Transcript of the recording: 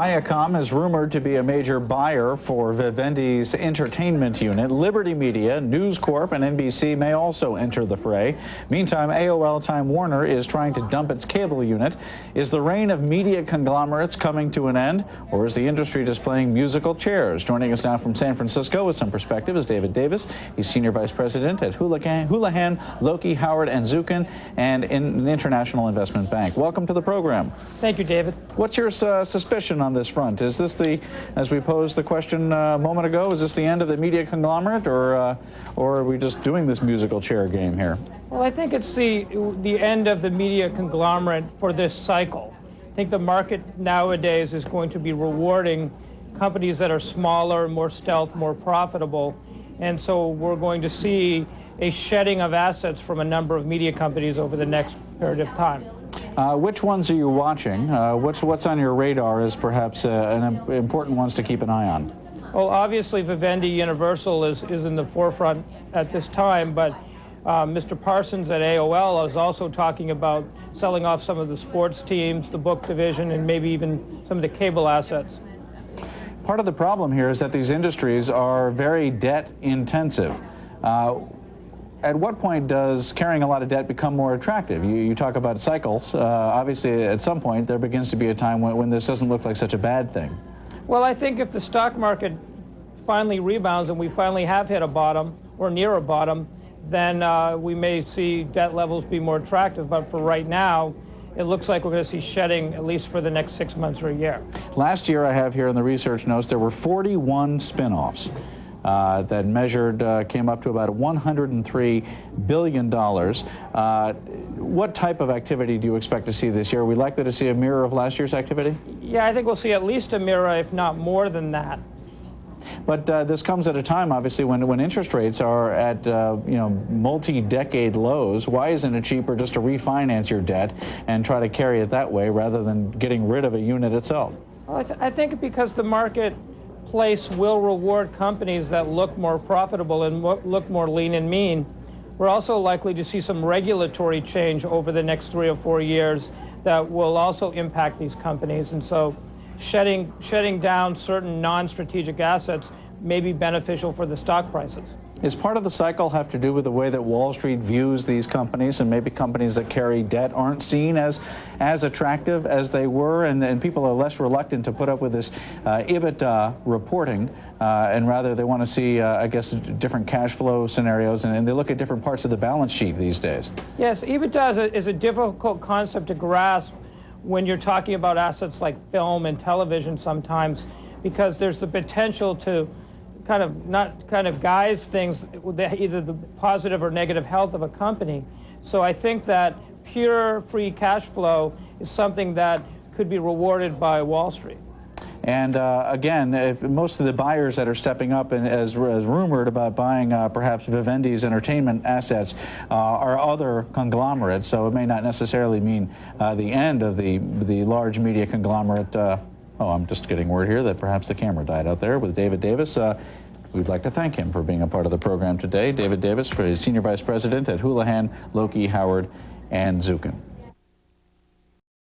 Viacom is rumored to be a major buyer for Vivendi's entertainment unit. Liberty Media, News Corp, and NBC may also enter the fray. Meantime, AOL Time Warner is trying to dump its cable unit. Is the reign of media conglomerates coming to an end, or is the industry displaying musical chairs? Joining us now from San Francisco with some perspective is David Davis. He's Senior Vice President at Houlihan, Lokey, Howard, and Zukin, and in an international investment bank. Welcome to the program. Thank you, David. What's your suspicion on this front? Is this as we posed the question a moment ago, is this the end of the media conglomerate, or are we just doing this musical chair game here? Well, I think it's the end of the media conglomerate for this cycle. I think the market nowadays is going to be rewarding companies that are smaller, more stealth, more profitable, and so we're going to see a shedding of assets from a number of media companies over the next period of time. Which ones are you watching? What's on your radar as perhaps important ones to keep an eye on? Well, obviously Vivendi Universal is in the forefront at this time, but Mr. Parsons at AOL is also talking about selling off some of the sports teams, the book division, and maybe even some of the cable assets. Part of the problem here is that these industries are very debt intensive. At what point does carrying a lot of debt become more attractive? You talk about cycles. Obviously, at some point, there begins to be a time when this doesn't look like such a bad thing. Well, I think if the stock market finally rebounds and we finally have hit a bottom or near a bottom, then we may see debt levels be more attractive. But for right now, it looks like we're going to see shedding at least for the next 6 months or a year. Last year, I have here in the research notes, there were 41 spinoffs. That came up to about $103 billion. What type of activity do you expect to see this year? Are we likely to see a mirror of last year's activity? Yeah, I think we'll see at least a mirror, if not more than that. But this comes at a time, obviously, when interest rates are at multi-decade lows. Why isn't it cheaper just to refinance your debt and try to carry it that way rather than getting rid of a unit itself? Well, I think because the marketplace will reward companies that look more profitable and look more lean and mean. We're also likely to see some regulatory change over the next 3 or 4 years that will also impact these companies. And so shutting down certain non-strategic assets may be beneficial for the stock prices. Is part of the cycle have to do with the way that Wall Street views these companies, and maybe companies that carry debt aren't seen as attractive as they were, and people are less reluctant to put up with this EBITDA reporting, and rather they want to see, I guess, different cash flow scenarios, and they look at different parts of the balance sheet these days? Yes, EBITDA is a difficult concept to grasp when you're talking about assets like film and television sometimes, because there's the potential to kind of guise things with either the positive or negative health of a company. So I think that pure free cash flow is something that could be rewarded by Wall Street. And again, if most of the buyers that are stepping up and as rumored about buying perhaps Vivendi's entertainment assets are other conglomerates, so it may not necessarily mean the end of the large media conglomerate. Oh, I'm just getting word here that perhaps the camera died out there with David Davis. We'd like to thank him for being a part of the program today. David Davis, Senior Vice President at Houlihan, Lokey, Howard, and Zukin.